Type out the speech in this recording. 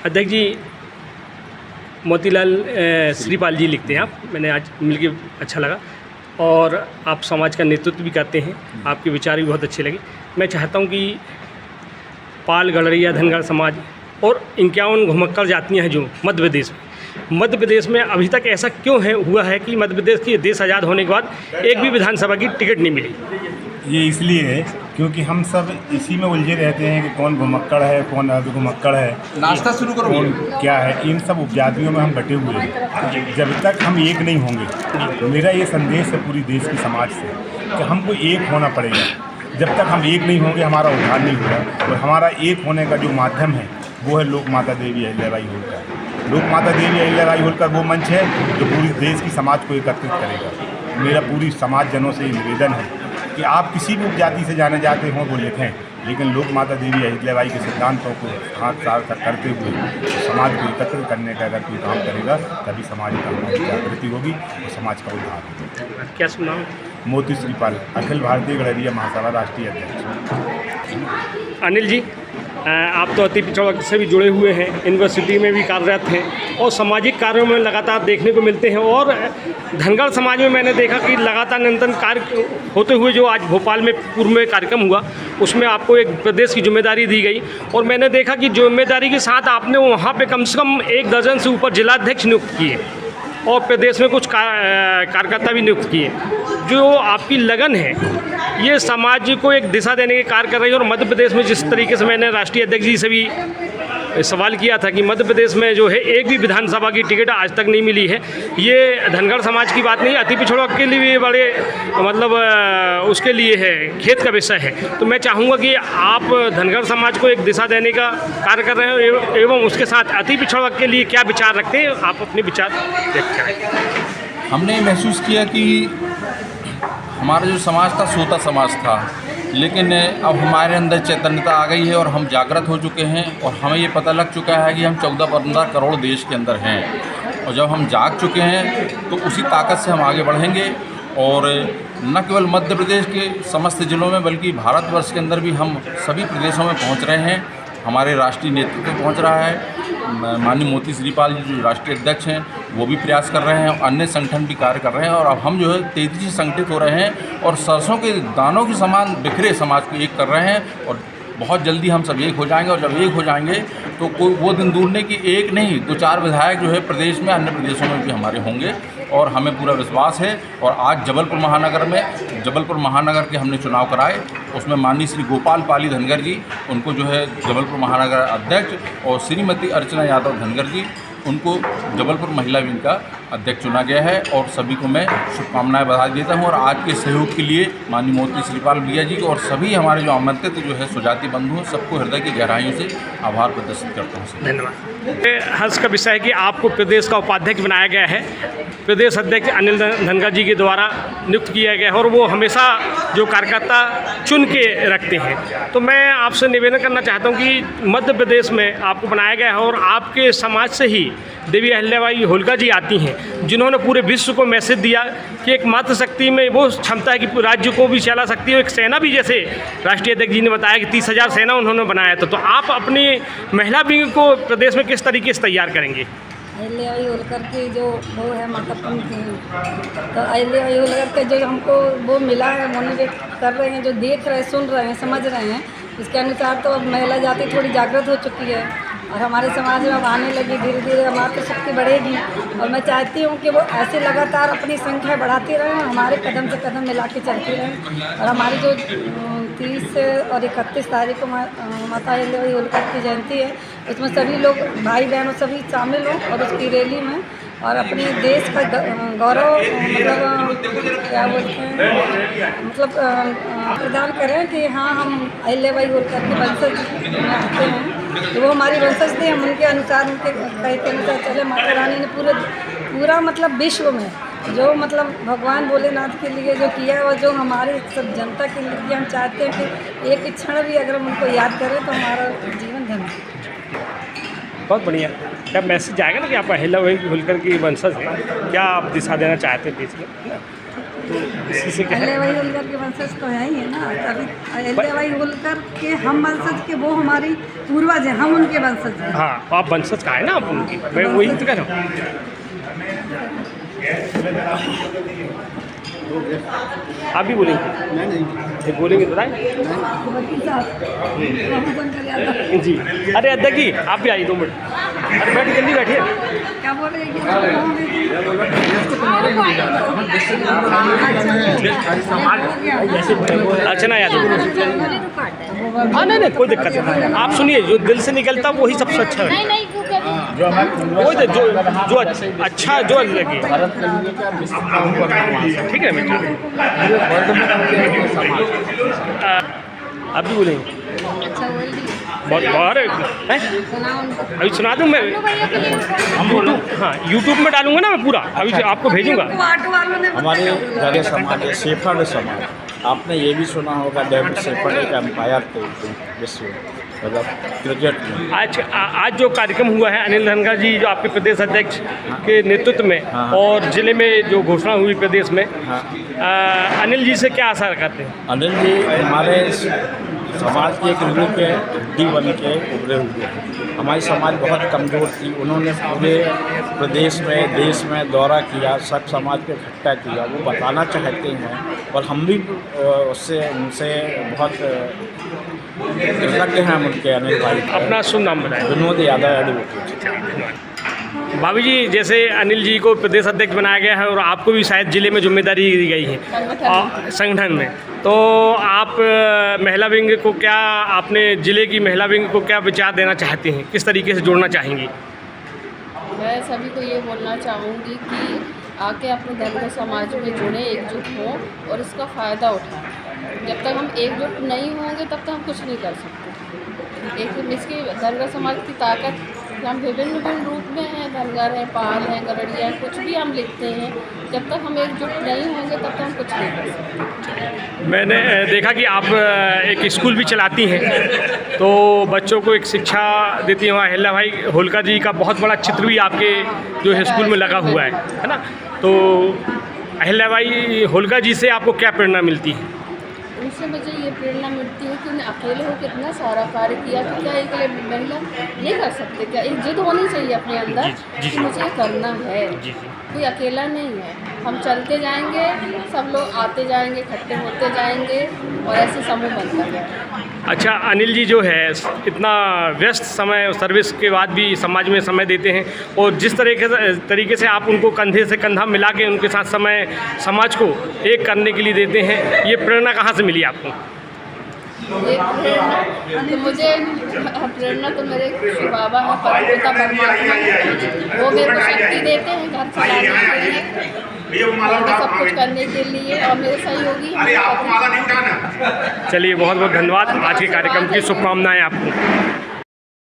अध्यक्ष जी, मोतीलाल श्रीपाल जी लिखते हैं आप, मैंने आज मिलके अच्छा लगा और आप समाज का नेतृत्व भी करते हैं, आपके विचार भी बहुत अच्छे लगे। मैं चाहता हूं कि पाल, गडरिया, धनगर समाज और 51 घुमक्कड़ जातियाँ हैं जो मध्य प्रदेश में अभी तक ऐसा क्यों हुआ है कि मध्य प्रदेश की देश आज़ाद होने के बाद एक भी विधानसभा की टिकट नहीं मिली? ये इसलिए है क्योंकि हम सब इसी में उलझे रहते हैं कि कौन घुमक्कड़ है, कौन अर्ध घुमक्कड़ है, नाश्ता शुरू करो, कौन क्या है। इन सब उपजातियों में हम बटे हुए हैं। जब तक हम एक नहीं होंगे, मेरा ये संदेश है पूरी देश की समाज से कि हमको एक होना पड़ेगा। जब तक हम एक नहीं होंगे हमारा उद्धार नहीं होगा। और हमारा एक होने का जो माध्यम है वो है लोक माता देवी अहिल्याबाई होलकर। लोक माता देवी अहिल्याबाई होलकर वो मंच है जो पूरी देश की समाज को एकत्रित करेगा। मेरा पूरी समाज जनों से निवेदन है कि आप किसी भी उपजाति से जाने जाते हों वो लिखें, लेकिन लोक माता देवी अहिल्याबाई के सिद्धांतों को हाथ साथ करते हुए समाज को एकत्रित करने का अगर कोई काम करेगा तभी समाज की जागृति होगी और समाज का उद्धार होगा। क्या सुना? मोती श्रीपाल, अखिल भारतीय गडरिया महासभा राष्ट्रीय अध्यक्ष। अनिल जी, आप तो अति पिछड़ा वर्ग से भी जुड़े हुए हैं, यूनिवर्सिटी में भी कार्यरत हैं और सामाजिक कार्यों में लगातार देखने को मिलते हैं। और धनगर समाज में मैंने देखा कि लगातार निरंतर कार्य होते हुए जो आज भोपाल में पूर्व में कार्यक्रम हुआ उसमें आपको एक प्रदेश की जिम्मेदारी दी गई और मैंने देखा कि जिम्मेदारी के साथ आपने वहाँ पे कम से कम 1 दर्जन से ऊपर जिलाध्यक्ष नियुक्त किए और प्रदेश में कुछ कार्यकर्ता भी नियुक्त किए। जो आपकी लगन है ये समाज को एक दिशा देने के कार्य कर रही है। और मध्य प्रदेश में जिस तरीके से मैंने राष्ट्रीय अध्यक्ष जी से भी सवाल किया था कि मध्य प्रदेश में जो है एक भी विधानसभा की टिकट आज तक नहीं मिली है, ये धनगर समाज की बात नहीं, अति पिछड़ा के लिए भी बड़े मतलब उसके लिए है, खेत का विषय है। तो मैं चाहूँगा कि आप धनगर समाज को एक दिशा देने का कार्य कर रहे हैं एवं उसके साथ अति पिछड़ा के लिए क्या विचार रखते हैं, आप अपने विचार व्यक्त करें। हमने महसूस किया कि हमारा जो समाज था सोता समाज था, लेकिन अब हमारे अंदर चैतन्यता आ गई है और हम जागृत हो चुके हैं और हमें ये पता लग चुका है कि हम 14-15 करोड़ देश के अंदर हैं। और जब हम जाग चुके हैं तो उसी ताकत से हम आगे बढ़ेंगे और न केवल मध्य प्रदेश के समस्त जिलों में बल्कि भारतवर्ष के अंदर भी हम सभी प्रदेशों में पहुंच रहे हैं। हमारे राष्ट्रीय नेतृत्व पहुंच रहा है, माननीय मोती श्रीपाल जी जो राष्ट्रीय अध्यक्ष हैं वो भी प्रयास कर रहे हैं और अन्य संगठन भी कार्य कर रहे हैं और अब हम जो है तेज़ी से संगठित हो रहे हैं और सरसों के दानों के समान बिखरे समाज को एक कर रहे हैं और बहुत जल्दी हम सब एक हो जाएंगे। और जब एक हो जाएंगे तो कोई वो दिन दूर नहीं कि एक नहीं 2-4 विधायक जो है प्रदेश में अन्य प्रदेशों में भी हमारे होंगे और हमें पूरा विश्वास है। और आज जबलपुर महानगर के हमने चुनाव कराए, उसमें माननीय श्री गोपाल पाली धनगर जी उनको जो है जबलपुर महानगर अध्यक्ष और श्रीमती अर्चना यादव धनगर जी उनको जबलपुर महिला विंग का अध्यक्ष चुना गया है। और सभी को मैं शुभकामनाएं बधाई देता हूं और आज के सहयोग के लिए माननीय मोती श्रीपाल भैया जी को और सभी हमारे जो आमंत्रित जो है सुजाति बंधु हैं सबको हृदय की गहराइयों से आभार प्रदर्शित करता हूँ। धन्यवाद। हर्ष का विषय है कि आपको प्रदेश का उपाध्यक्ष बनाया गया है, प्रदेश अध्यक्ष अनिल धनगर जी के द्वारा नियुक्त किया गया है और वो हमेशा जो कार्यकर्ता चुन के रखते हैं। तो मैं आपसे निवेदन करना चाहता हूँ कि मध्य प्रदेश में आपको बनाया गया है और आपके समाज से ही देवी अहिल्याबाई होलकर जी आती हैं जिन्होंने पूरे विश्व को मैसेज दिया कि एक मातृशक्ति में वो क्षमता है कि राज्य को भी चला सकती है। एक सेना भी, जैसे राष्ट्रीय अध्यक्ष जी ने बताया कि 30,000 सेना उन्होंने बनाया था। तो आप अपनी महिला विंग को प्रदेश में किस तरीके से तैयार करेंगे? अहिल्याबाई होलकर की जो वो है महत्वपूर्ण थी, तो अहिल्याबाई होलकर के जो हमको वो मिला है, मोटिवेट कर रहे हैं, जो देख रहे हैं, सुन रहे हैं, समझ रहे हैं, इसके अनुसार तो अब महिला जाति थोड़ी जागृत हो चुकी है और हमारे समाज में अब आने लगी। धीरे धीरे हमारी तो शक्ति बढ़ेगी और मैं चाहती हूँ कि वो ऐसे लगातार अपनी संख्या बढ़ाती रहें, हमारे कदम से कदम मिला के चलती रहें। और हमारी जो 30 और 31 तारीख को माता अहिल्याबाई होलकर की जयंती है, उसमें सभी लोग भाई बहनों सभी शामिल हों और उसकी रैली में और अपने देश का गौरव मतलब क्या बोलते हैं मतलब प्रदान करें कि हाँ हम अहिल्याबाई होलकर के वंशज में आते हैं। तो वो हमारी वंशज थे, हम उनके अनुसार उनके कहे के अनुसार चले। माता रानी ने पूरा मतलब विश्व में जो मतलब भगवान भोलेनाथ के लिए जो किया है और जो हमारे सब जनता के लिए हम चाहते हैं कि एक क्षण भी अगर हम उनको याद करें तो हमारा जीवन धन्य। बहुत बढ़िया। क्या मैसेज आएगा ना कि आप अहिल्याबाई होलकर की वंशज हैं, क्या आप दिशा देना चाहते हैं देश में? तो इसी से क्या है? अहिल्याबाई होलकर के वंशज तो है ही है ना, तभी अहिल्याबाई होलकर के हम वंशज के, वो हमारी पूर्वज हैं, हम उनके वंशज हैं। हाँ, तो आप वंशज का है ना आप उनकी, मैं वही तो कह रहा हूँ। आप भी बोलेंगे? ये बोलेंगे तो राय वकील साहब, रघुशंकर यादव, जी। अरे अध्यक्ष जी आप भी आइए 2 मिनट। अरे बैठ जल्दी बैठिए। क्या बोल रहे हैं अर्चना यादव। हाँ नहीं कोई दिक्कत नहीं, आप सुनिए, जो दिल से निकलता वही सबसे अच्छा है। नहीं वही तो जो अच्छा जो लगे। ठीक है बेटा, आप भी बोलेंगे? अच्छा बोल दी, बहुत बहुत है। सुना उनको। अभी सुना दूँ मैं, हाँ यूट्यूब में डालूंगा ना मैं पूरा, अभी आपको भेजूंगा। ऑटो वालों ने हमारे घर समाज है शेफर्ड समाज। आपने ये भी सुना होगा डेविड शेफर्ड एक एम्पायर थे विश्व मतलब क्रिकेट में। आज जो कार्यक्रम हुआ है अनिल धनगर जी जो आपके प्रदेश अध्यक्ष के नेतृत्व में, हाँ। और जिले में जो घोषणा हुई प्रदेश में, हाँ। अनिल जी से क्या आशा करते हैं? अनिल जी हमारे समाज की एक रीढ़ के हड्डी बन के उभरे हुए हैं। हमारी समाज बहुत कमज़ोर थी, उन्होंने पूरे प्रदेश में देश में दौरा किया, सब समाज को इकट्ठा किया। वो बताना चाहते हैं और हम भी उससे उनसे बहुत कृतज्ञ हैं उनके अनिल भाई। अपना शुभ नाम बताएं। विनोद यादव एडवोकेट। भाभी जी, जैसे अनिल जी को प्रदेश अध्यक्ष बनाया गया है और आपको भी शायद जिले में जिम्मेदारी दी गई है संगठन में, तो आप महिला विंग को क्या, आपने जिले की महिला विंग को क्या विचार देना चाहती हैं, किस तरीके से जोड़ना चाहेंगी? मैं सभी को ये बोलना चाहूँगी कि आके अपने धनगर समाज में जुड़े, एकजुट हों और इसका फ़ायदा उठाएं। जब तक हम एकजुट नहीं होंगे तब तक हम कुछ नहीं कर सकते। एक इसकी धनगर समाज की ताकत, हम विभिन्न विभिन्न रूप में हैं, धनगर हैं, पाल हैं, गरड़िया हैं, कुछ भी हम लिखते हैं। जब तक हम एकजुट नहीं होंगे तब तक हम कुछ नहीं कर सकते। मैंने देखा कि आप एक स्कूल भी चलाती हैं, तो बच्चों को एक शिक्षा देती हैं। अहिल्याबाई होलकर जी का बहुत बड़ा चित्र भी आपके जो स्कूल में लगा हुआ है ना? तो अहिल्याबाई होलकर जी से आपको क्या प्रेरणा मिलती है? उनसे मुझे ये प्रेरणा मिलती है कि उन्हें अकेले होकर इतना सारा कार्य किया कि क्या एक महिला ये कर सकते, क्या एक जिद होनी चाहिए अपने अंदर कि मुझे ये करना है। कोई अकेला नहीं है, हम चलते जाएंगे, सब लोग आते जाएंगे, इकट्ठे होते जाएंगे और ऐसे समूह बनता जाएगा। अच्छा, अनिल जी जो है इतना व्यस्त समय सर्विस के बाद भी समाज में समय देते हैं, और जिस तरीके से आप उनको कंधे से कंधा मिला के उनके साथ समय समाज को एक करने के लिए देते हैं, ये प्रेरणा कहाँ से मिली आपको? ये प्रेरणा तो मुझे, प्रेरणा तो मेरे शिव बाबा है, परमपिता परमात्मा, वो मेरे को शक्ति देते हैं घर चलाने के लिए और सब कुछ करने के लिए, और मेरे सहयोगी। चलिए, बहुत बहुत धन्यवाद। आज के कार्यक्रम की शुभकामनाएं आपको।